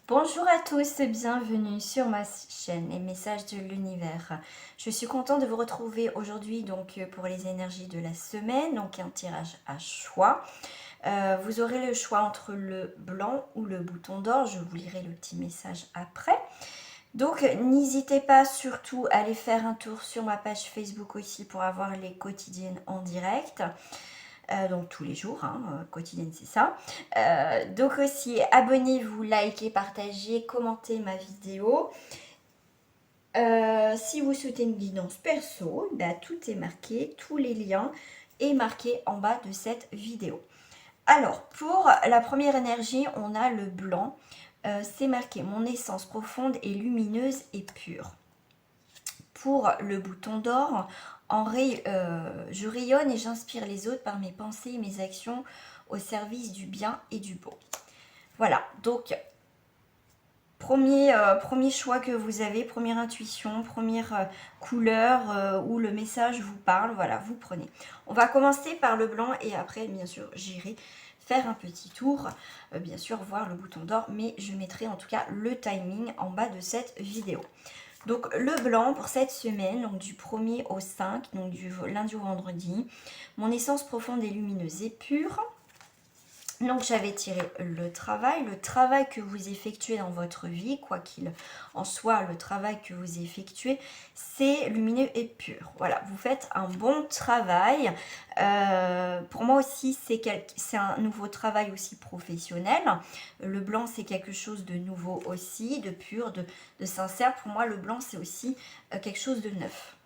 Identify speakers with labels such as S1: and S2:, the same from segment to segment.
S1: Bonjour à tous, bienvenue sur ma chaîne Les Messages de l'Univers. Je suis contente de vous retrouver aujourd'hui pour les énergies de la semaine, donc un tirage à choix. Vous aurez le choix entre le blanc ou le bouton d'or, je vous lirai le petit message après. Donc n'hésitez pas surtout à aller faire un tour sur ma page Facebook aussi pour avoir les quotidiennes en direct. Donc tous les jours, quotidienne c'est ça. Donc aussi abonnez-vous, likez, partagez, commentez ma vidéo. Si vous souhaitez une guidance perso, tout est marqué, tous les liens est marqué en bas de cette vidéo. Alors pour la première énergie, on a le blanc. C'est marqué mon essence profonde et lumineuse et pure. Pour le bouton d'or, je rayonne et j'inspire les autres par mes pensées et mes actions au service du bien et du beau. Voilà, donc premier choix que vous avez, première intuition, première couleur où le message vous parle, voilà, vous prenez. On va commencer par le blanc et après, bien sûr, j'irai faire un petit tour, bien sûr, voir le bouton d'or, mais je mettrai en tout cas le timing en bas de cette vidéo. Donc le blanc pour cette semaine, donc du 1er au 5, donc du lundi au vendredi, mon essence profonde et lumineuse et pure. Donc j'avais tiré le travail que vous effectuez dans votre vie, quoi qu'il en soit, le travail que vous effectuez, c'est lumineux et pur. Voilà, vous faites un bon travail. Pour moi aussi, c'est un nouveau travail aussi professionnel. Le blanc, c'est quelque chose de nouveau aussi, de pur, de sincère. Pour moi, le blanc, c'est aussi quelque chose de neuf.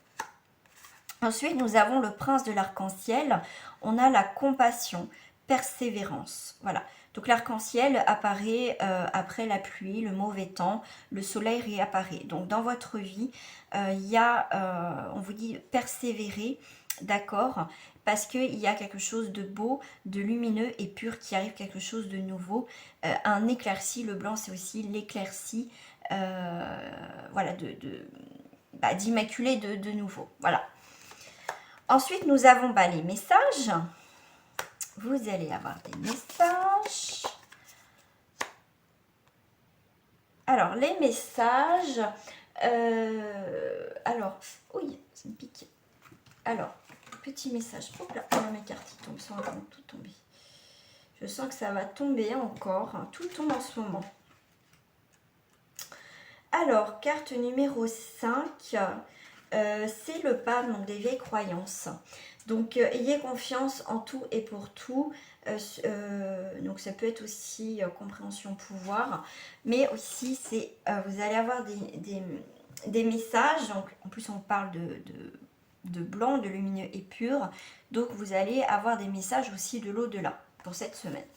S1: Ensuite, nous avons le prince de l'arc-en-ciel. On a la compassion, persévérance. Voilà. Donc l'arc-en-ciel apparaît après la pluie, le mauvais temps, le soleil réapparaît. Donc dans votre vie, on vous dit persévérer, d'accord, parce qu'il y a quelque chose de beau, de lumineux et pur qui arrive, quelque chose de nouveau, un éclairci. Le blanc, c'est aussi l'éclairci, voilà, d'immaculé de nouveau. Voilà. Ensuite, nous avons les messages. Vous allez avoir des messages. Alors, les messages. Oui, ça me pique. Alors, petit message. Hop là, mes cartes tombent, ça va tout tomber. Je sens que ça va tomber encore. Tout tombe en ce moment. Alors, carte numéro 5. C'est le pape, donc des vieilles croyances. Donc, ayez confiance en tout et pour tout. Donc, ça peut être aussi compréhension, pouvoir. Mais aussi, vous allez avoir des messages. Donc, en plus, on parle de blanc, de lumineux et pur. Donc, vous allez avoir des messages aussi de l'au-delà pour cette semaine.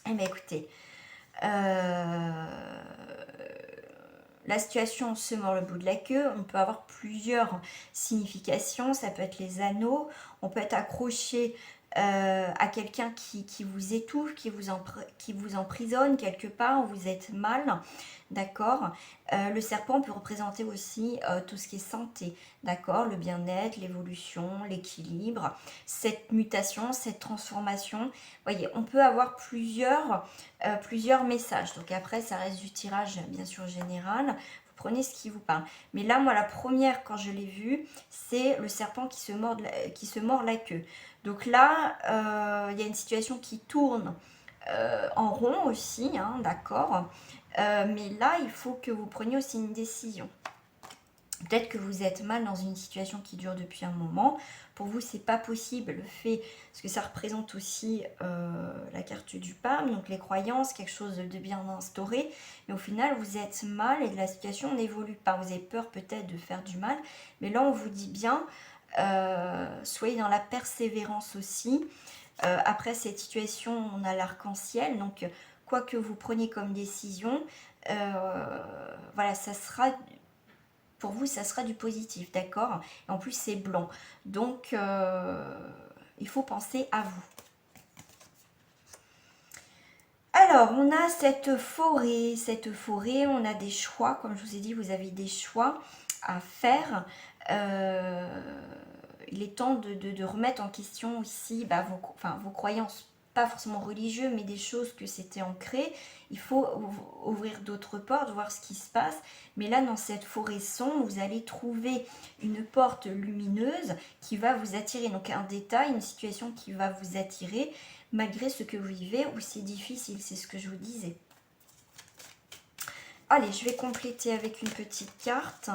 S1: Eh bien, écoutez, la situation se mord le bout de la queue, on peut avoir plusieurs significations, ça peut être les anneaux, on peut être accroché à quelqu'un qui vous étouffe, qui vous emprisonne quelque part, vous êtes mal, d'accord. Le serpent peut représenter aussi tout ce qui est santé, d'accord, le bien-être, l'évolution, l'équilibre, cette mutation, cette transformation. Vous voyez, on peut avoir plusieurs messages. Donc après, ça reste du tirage, bien sûr, général. Vous prenez ce qui vous parle. Mais là, moi, la première, quand je l'ai vue, c'est le serpent qui se mord la queue. Donc là, il y a une situation qui tourne en rond aussi, d'accord. Mais là, il faut que vous preniez aussi une décision. Peut-être que vous êtes mal dans une situation qui dure depuis un moment. Pour vous, c'est pas possible. Le fait, parce que ça représente aussi la carte du pape, donc les croyances, quelque chose de bien instauré. Mais au final, vous êtes mal et la situation n'évolue pas. Vous avez peur peut-être de faire du mal. Mais là, on vous dit bien, soyez dans la persévérance aussi. Après cette situation, on a l'arc-en-ciel. Donc, quoi que vous preniez comme décision, voilà, ça sera... Pour vous, ça sera du positif, d'accord. Et en plus, c'est blanc. Donc, il faut penser à vous. Alors, on a cette forêt. Cette forêt, on a des choix. Comme je vous ai dit, vous avez des choix à faire. Il est temps de remettre en question aussi vos croyances pas forcément religieux, mais des choses que c'était ancré. Il faut ouvrir d'autres portes, voir ce qui se passe. Mais là, dans cette forêt sombre, vous allez trouver une porte lumineuse qui va vous attirer. Donc un détail, une situation qui va vous attirer, malgré ce que vous vivez, ou c'est difficile, c'est ce que je vous disais. Allez, je vais compléter avec une petite carte.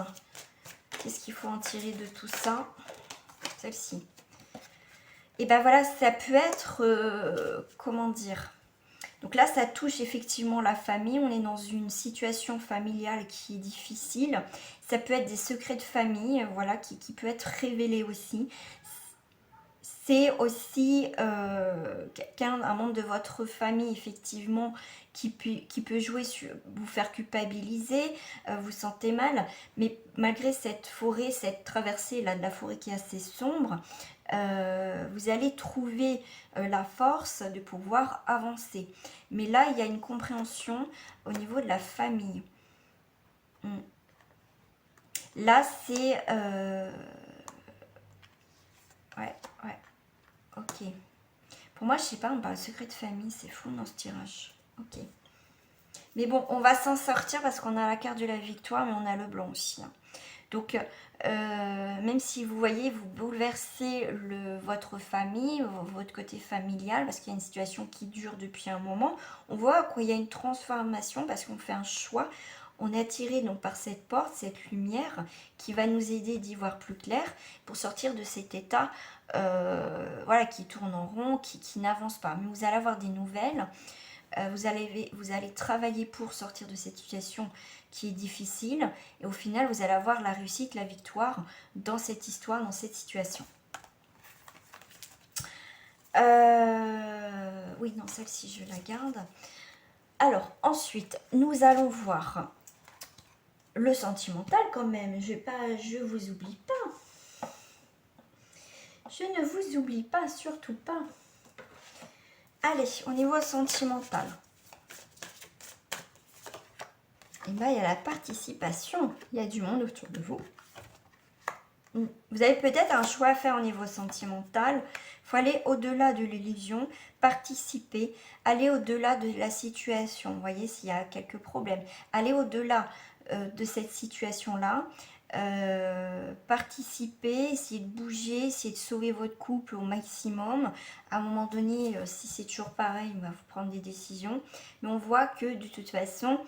S1: Qu'est-ce qu'il faut en tirer de tout ça? Celle-ci. Et ben voilà, ça peut être, comment dire, donc là ça touche effectivement la famille, on est dans une situation familiale qui est difficile, ça peut être des secrets de famille, voilà, qui peut être révélé aussi. C'est aussi quelqu'un, un membre de votre famille effectivement qui peut jouer sur vous faire culpabiliser, vous sentez mal, mais malgré cette forêt, cette traversée là de la forêt qui est assez sombre, vous allez trouver la force de pouvoir avancer. Mais là, il y a une compréhension au niveau de la famille. Là, c'est... Ouais. Ok. Pour moi, je sais pas, on parle secret de famille, c'est fou dans ce tirage. Ok. Mais bon, on va s'en sortir parce qu'on a la carte de la victoire, mais on a le blanc aussi. Hein. Donc, même si vous voyez, vous bouleversez votre famille, votre côté familial, parce qu'il y a une situation qui dure depuis un moment, on voit qu'il y a une transformation parce qu'on fait un choix. On est attiré donc par cette porte, cette lumière qui va nous aider d'y voir plus clair pour sortir de cet état voilà, qui tourne en rond, qui n'avance pas. Mais vous allez avoir des nouvelles. Vous allez travailler pour sortir de cette situation qui est difficile et au final vous allez avoir la réussite, la victoire dans cette histoire, dans cette situation. Oui, non, celle-ci je la garde. Alors ensuite nous allons voir le sentimental quand même. Je vous oublie pas. Je ne vous oublie pas, surtout pas. Allez, au niveau sentimental. Et bien, il y a la participation. Il y a du monde autour de vous. Vous avez peut-être un choix à faire au niveau sentimental. Il faut aller au-delà de l'illusion, participer, aller au-delà de la situation. Vous voyez s'il y a quelques problèmes. Aller au-delà de cette situation-là. Participer, essayer de bouger, essayer de sauver votre couple au maximum. À un moment donné, si c'est toujours pareil, il va vous prendre des décisions. Mais on voit que de toute façon...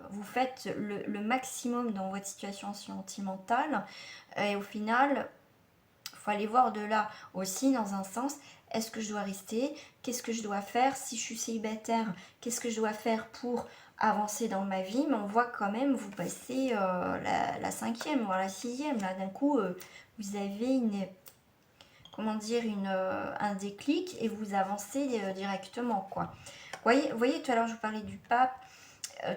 S1: vous faites le maximum dans votre situation sentimentale et au final il faut aller voir de là aussi dans un sens. Est-ce que je dois rester? Qu'est-ce que je dois faire? Si je suis célibataire, qu'est-ce que je dois faire pour avancer dans ma vie? Mais on voit quand même vous passez la 5e, voire la 6e. Là d'un coup vous avez comment dire, un déclic et vous avancez directement quoi. Vous voyez, tout à l'heure je vous parlais du pape,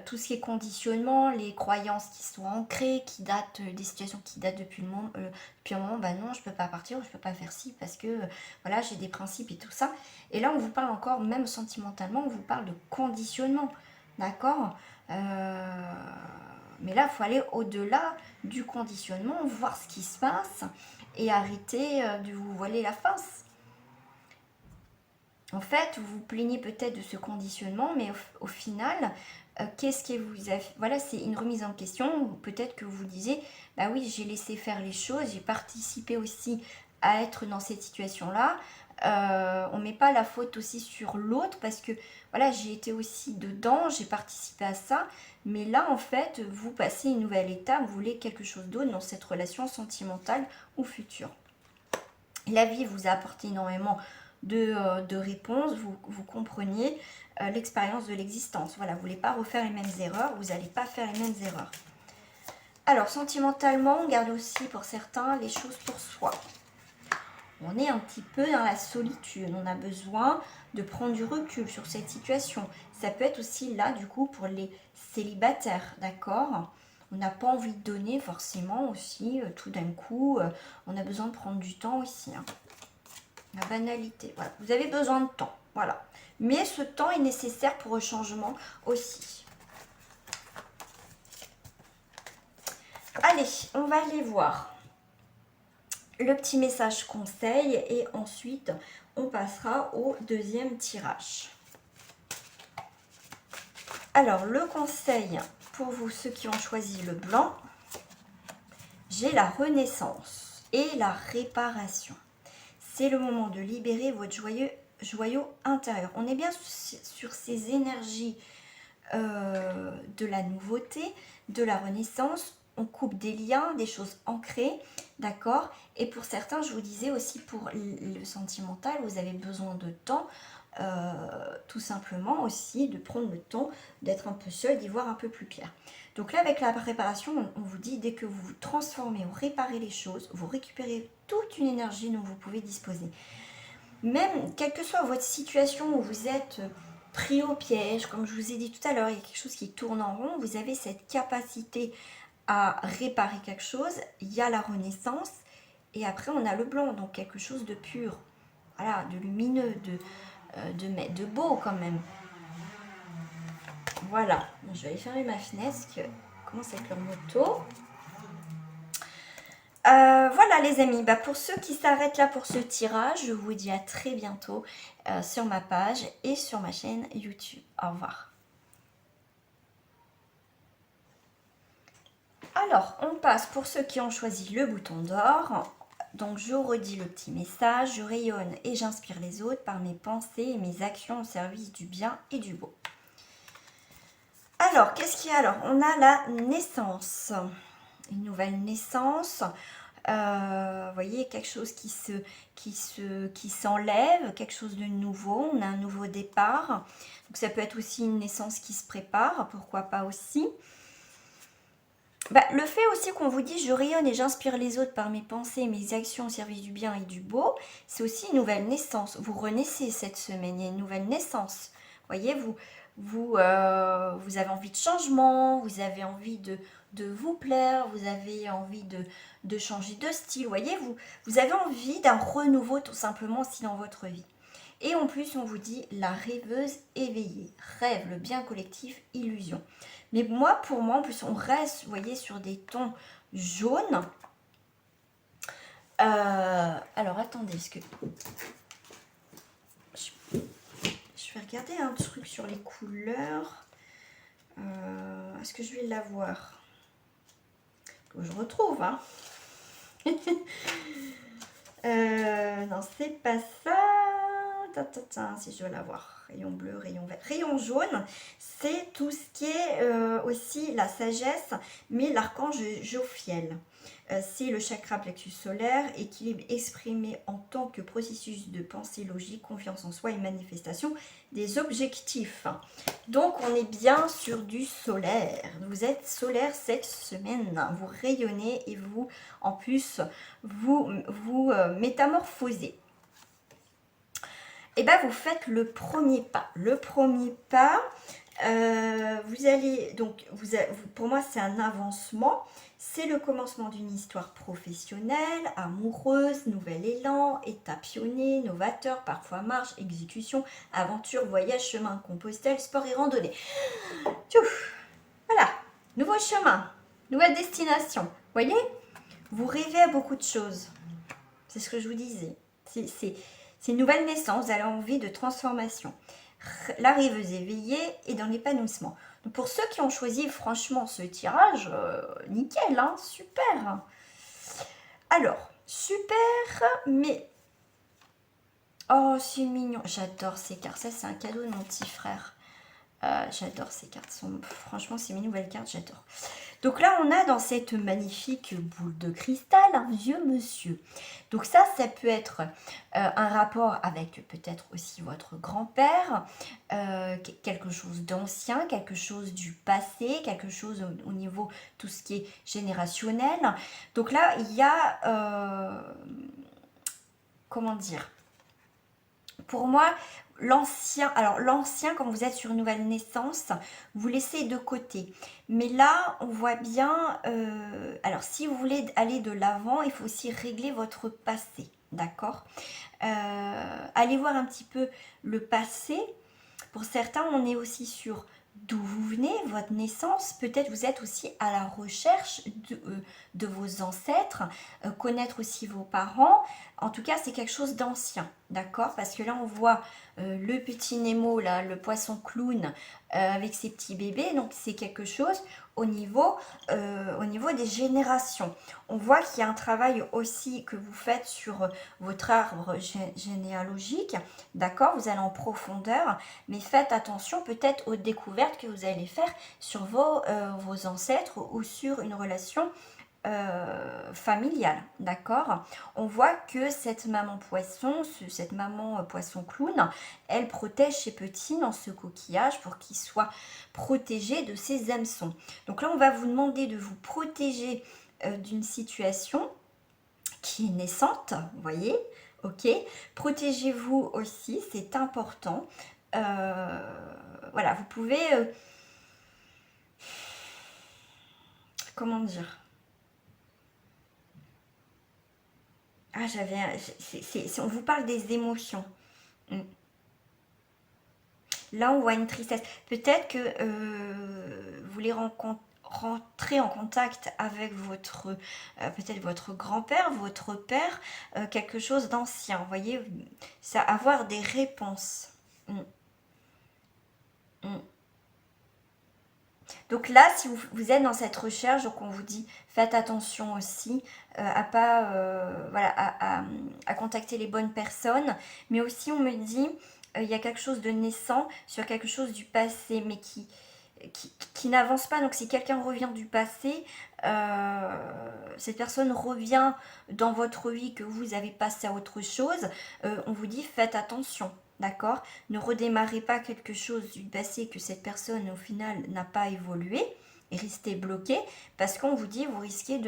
S1: tout ce qui est conditionnement, les croyances qui sont ancrées, qui datent, des situations qui datent depuis un moment, bah non, je peux pas partir, je peux pas faire ci parce que voilà, j'ai des principes et tout ça. Et là, on vous parle encore, même sentimentalement, on vous parle de conditionnement, d'accord? Mais là, il faut aller au-delà du conditionnement, voir ce qui se passe et arrêter de vous voiler la face. En fait, vous vous plaignez peut-être de ce conditionnement, mais au final, qu'est-ce que vous avez... Voilà, c'est une remise en question. Peut-être que vous disiez, bah oui, j'ai laissé faire les choses, j'ai participé aussi à être dans cette situation-là. On ne met pas la faute aussi sur l'autre parce que, voilà, j'ai été aussi dedans, j'ai participé à ça. Mais là, en fait, vous passez une nouvelle étape, vous voulez quelque chose d'autre dans cette relation sentimentale ou future. La vie vous a apporté énormément de réponses, vous compreniez l'expérience de l'existence. Voilà, vous ne voulez pas refaire les mêmes erreurs, vous n'allez pas faire les mêmes erreurs. Alors, sentimentalement, on garde aussi pour certains les choses pour soi. On est un petit peu dans la solitude, on a besoin de prendre du recul sur cette situation. Ça peut être aussi là, du coup, pour les célibataires, d'accord ? On n'a pas envie de donner forcément aussi, tout d'un coup, on a besoin de prendre du temps aussi, hein. La banalité, voilà. Vous avez besoin de temps, voilà. Mais ce temps est nécessaire pour le changement aussi. Allez, on va aller voir le petit message conseil et ensuite on passera au deuxième tirage. Alors, le conseil pour vous, ceux qui ont choisi le blanc, j'ai la renaissance et la réparation. C'est le moment de libérer votre joyau intérieur. On est bien sur ces énergies de la nouveauté, de la renaissance. On coupe des liens, des choses ancrées, d'accord? Et pour certains, je vous disais aussi pour le sentimental, vous avez besoin de temps, tout simplement aussi de prendre le temps d'être un peu seul, d'y voir un peu plus clair. Donc là, avec la préparation, on vous dit, dès que vous vous transformez, vous réparez les choses, vous récupérez toute une énergie dont vous pouvez disposer. Même, quelle que soit votre situation où vous êtes pris au piège, comme je vous ai dit tout à l'heure, il y a quelque chose qui tourne en rond, vous avez cette capacité à réparer quelque chose, il y a la renaissance, et après on a le blanc, donc quelque chose de pur, voilà, de lumineux, de beau quand même. Voilà, je vais aller fermer ma fenêtre, parce que commence avec leur moto. Voilà les amis, pour ceux qui s'arrêtent là pour ce tirage, je vous dis à très bientôt sur ma page et sur ma chaîne YouTube. Au revoir. Alors, on passe pour ceux qui ont choisi le bouton d'or. Donc, je redis le petit message. Je rayonne et j'inspire les autres par mes pensées et mes actions au service du bien et du beau. Alors, qu'est-ce qu'il y a alors? On a la naissance. Une nouvelle naissance. Vous voyez, quelque chose qui s'enlève, quelque chose de nouveau. On a un nouveau départ. Donc, ça peut être aussi une naissance qui se prépare. Pourquoi pas aussi? Le fait aussi qu'on vous dit je rayonne et j'inspire les autres par mes pensées, mes actions au service du bien et du beau, c'est aussi une nouvelle naissance. Vous renaissez cette semaine, il y a une nouvelle naissance. Vous voyez, vous avez envie de changement, vous avez envie de vous plaire, vous avez envie de changer de style. Vous voyez, vous avez envie d'un renouveau tout simplement aussi dans votre vie. Et en plus, on vous dit la rêveuse éveillée. Rêve, le bien collectif, illusion. Mais moi, pour moi, en plus, on reste, vous voyez, sur des tons jaunes. Alors, attendez, parce que... Je vais regarder un truc sur les couleurs. Est-ce que je vais l'avoir? Je retrouve, hein. Non, c'est pas ça. Si je veux l'avoir. Rayon bleu, rayon vert. Rayon jaune, c'est tout ce qui est aussi la sagesse, mais l'archange Jophiel. C'est le chakra plexus solaire, équilibre exprimé en tant que processus de pensée logique, confiance en soi et manifestation des objectifs. Donc on est bien sur du solaire. Vous êtes solaire cette semaine. Vous rayonnez et vous, en plus, vous métamorphosez. Et vous faites le premier pas. Le premier pas, vous allez, donc, pour moi, c'est un avancement. C'est le commencement d'une histoire professionnelle, amoureuse, nouvel élan, étapillonné, novateur, parfois marche, exécution, aventure, voyage, chemin de Compostelle, sport et randonnée. Voilà, nouveau chemin, nouvelle destination. Vous voyez, vous rêvez à beaucoup de choses. C'est ce que je vous disais. C'est une nouvelle naissance, vous avez envie de transformation. La rêveuse éveillée et dans l'épanouissement. Donc pour ceux qui ont choisi franchement ce tirage, nickel, hein, super. Alors, super, mais... Oh, c'est mignon. J'adore ces cartes. Ça, c'est un cadeau de mon petit frère. J'adore ces cartes. Franchement, c'est mes nouvelles cartes, j'adore. Donc là, on a dans cette magnifique boule de cristal un vieux monsieur. Donc ça peut être un rapport avec peut-être aussi votre grand-père, quelque chose d'ancien, quelque chose du passé, quelque chose au niveau tout ce qui est générationnel. Donc là, il y a... comment dire? Pour moi, l'ancien, quand vous êtes sur une nouvelle naissance, vous laissez de côté. Mais là, on voit bien, alors si vous voulez aller de l'avant, il faut aussi régler votre passé, d'accord? Allez voir un petit peu le passé. Pour certains, on est aussi sur d'où vous venez, votre naissance. Peut-être vous êtes aussi à la recherche de vos ancêtres, connaître aussi vos parents. En tout cas, c'est quelque chose d'ancien, d'accord? Parce que là, on voit le petit Nemo, là, le poisson clown avec ses petits bébés. Donc, c'est quelque chose au niveau des générations. On voit qu'il y a un travail aussi que vous faites sur votre arbre généalogique, d'accord? Vous allez en profondeur, mais faites attention peut-être aux découvertes que vous allez faire sur vos ancêtres ou sur une relation familiale, d'accord? On voit que cette maman poisson, cette maman poisson clown, elle protège ses petits dans ce coquillage pour qu'ils soient protégés de ces hameçons. Donc là, on va vous demander de vous protéger d'une situation qui est naissante, vous voyez, ok? Protégez-vous aussi, c'est important. Voilà, vous pouvez... comment dire? Ah, on vous parle des émotions. Là, on voit une tristesse. Peut-être que vous voulez rentrer en contact avec peut-être votre grand-père, votre père, quelque chose d'ancien. Vous voyez, ça, avoir des réponses. Donc là, si vous êtes dans cette recherche, donc on vous dit faites attention aussi à pas voilà, à contacter les bonnes personnes, mais aussi on me dit il y a quelque chose de naissant sur quelque chose du passé, mais qui n'avance pas. Donc si quelqu'un revient du passé, cette personne revient dans votre vie, que vous avez passé à autre chose, on vous dit faites attention. D'accord? Ne redémarrez pas quelque chose du passé que cette personne au final n'a pas évolué et restez bloqué, parce qu'on vous dit vous risquez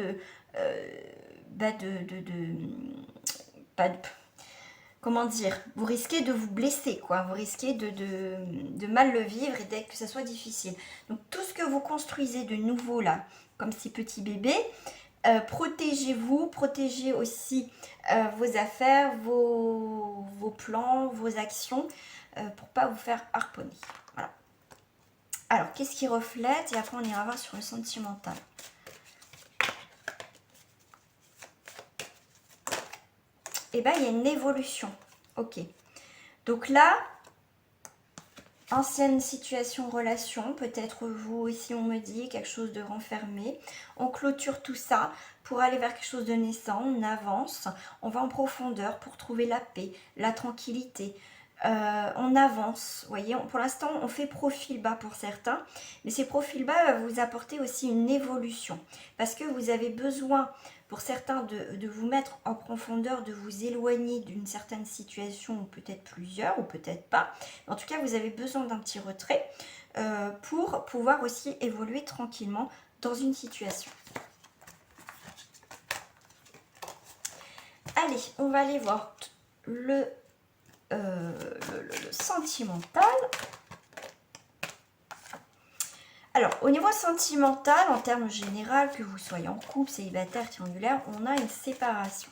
S1: comment dire, vous risquez de vous blesser, quoi. Vous risquez de mal le vivre et que ça soit difficile. Donc tout ce que vous construisez de nouveau là, comme ces petits bébés, protégez-vous, protégez aussi vos affaires, vos plans, vos actions, pour pas vous faire harponner. Voilà. Alors, qu'est-ce qui reflète? Et après, on ira voir sur le sentimental. Eh bien, il y a une évolution. Ok. Donc là, ancienne situation, relation, peut-être vous aussi on me dit quelque chose de renfermé. On clôture tout ça pour aller vers quelque chose de naissant, on avance, on va en profondeur pour trouver la paix, la tranquillité. On avance, vous voyez, pour l'instant on fait profil bas pour certains, mais ces profils bas vont vous apporter aussi une évolution, parce que vous avez besoin pour certains de vous mettre en profondeur, de vous éloigner d'une certaine situation, ou peut-être plusieurs, ou peut-être pas. En tout cas, vous avez besoin d'un petit retrait pour pouvoir aussi évoluer tranquillement dans une situation. Allez, on va aller voir le sentimental. Alors, au niveau sentimental, en termes généraux, que vous soyez en couple, célibataire, triangulaire, on a une séparation.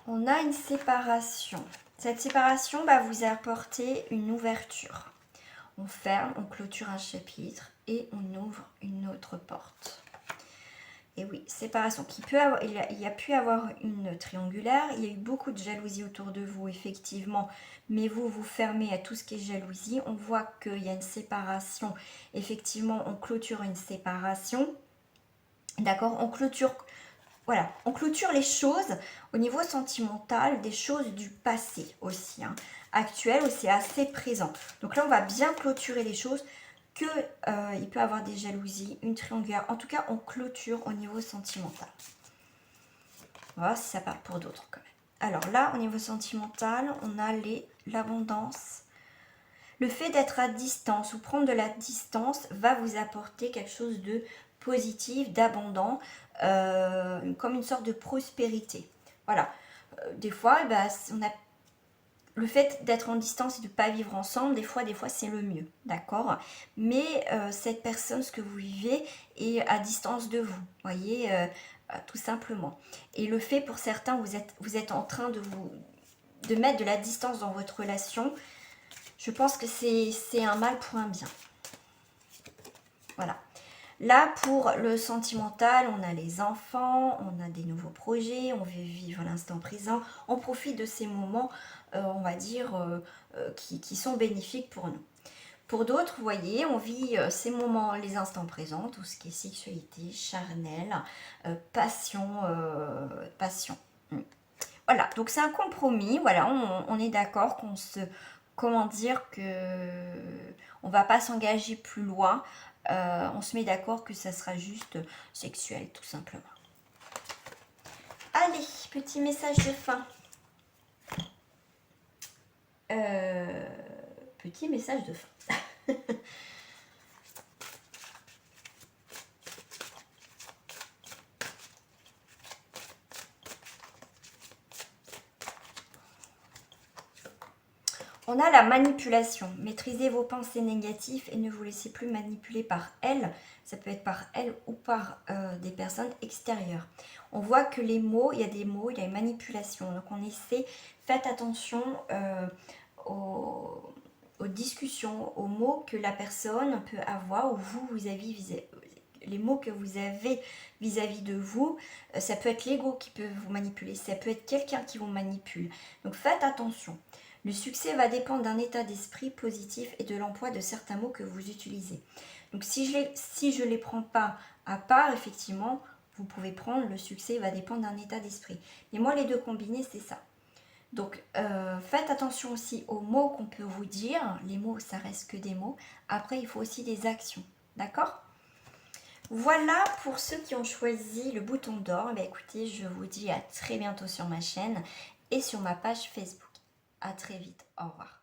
S1: On a une séparation. Cette séparation va vous apporter une ouverture. On ferme, on clôture un chapitre et on ouvre une autre porte. Et oui, séparation qui peut avoir, il y a pu avoir une triangulaire, il y a eu beaucoup de jalousie autour de vous, effectivement, mais vous fermez à tout ce qui est jalousie. On voit qu'il y a une séparation, effectivement, on clôture une séparation, d'accord, on clôture, voilà, on clôture les choses au niveau sentimental, des choses du passé aussi, hein, actuel, où c'est assez présent. Donc là, on va bien clôturer les choses, il peut y avoir des jalousies, une triangulaire. En tout cas, on clôture au niveau sentimental. On va voir si ça parle pour d'autres quand même. Alors là, au niveau sentimental, on a l'abondance. Le fait d'être à distance ou prendre de la distance va vous apporter quelque chose de positif, d'abondant, comme une sorte de prospérité. Voilà. Des fois, on a le fait d'être en distance et de ne pas vivre ensemble, des fois c'est le mieux, d'accord? Mais cette personne, ce que vous vivez, est à distance de vous, voyez, tout simplement. Et le fait, pour certains, vous êtes en train de mettre de la distance dans votre relation, je pense que c'est un mal pour un bien. Voilà. Là, pour le sentimental, on a les enfants, on a des nouveaux projets, on veut vivre l'instant présent, on profite de ces moments, on va dire, qui sont bénéfiques pour nous. Pour d'autres, vous voyez, on vit ces moments, les instants présents, tout ce qui est sexualité, charnel, passion, passion. Voilà, donc c'est un compromis, voilà, on est d'accord qu'on se, comment dire, que on va pas s'engager plus loin, on se met d'accord que ça sera juste sexuel, tout simplement. Allez, petit message de fin. Petit message de fin. On a la manipulation. Maîtrisez vos pensées négatives et ne vous laissez plus manipuler par elles. Ça peut être par elles ou par des personnes extérieures. On voit que les mots, il y a des mots, il y a une manipulation. Donc on essaie, faites attention aux discussions, aux mots que la personne peut avoir ou vous avez les mots que vous avez vis-à-vis de vous. Ça peut être l'ego qui peut vous manipuler, ça peut être quelqu'un qui vous manipule. Donc faites attention. Le succès va dépendre d'un état d'esprit positif et de l'emploi de certains mots que vous utilisez. Donc si je les prends pas à part, effectivement, vous pouvez prendre le succès va dépendre d'un état d'esprit. Mais moi, les deux combinés, c'est ça. Donc faites attention aussi aux mots qu'on peut vous dire. Les mots, ça reste que des mots. Après, il faut aussi des actions. D'accord ? Voilà pour ceux qui ont choisi le bouton d'or. Écoutez, je vous dis à très bientôt sur ma chaîne et sur ma page Facebook. À très vite. Au revoir.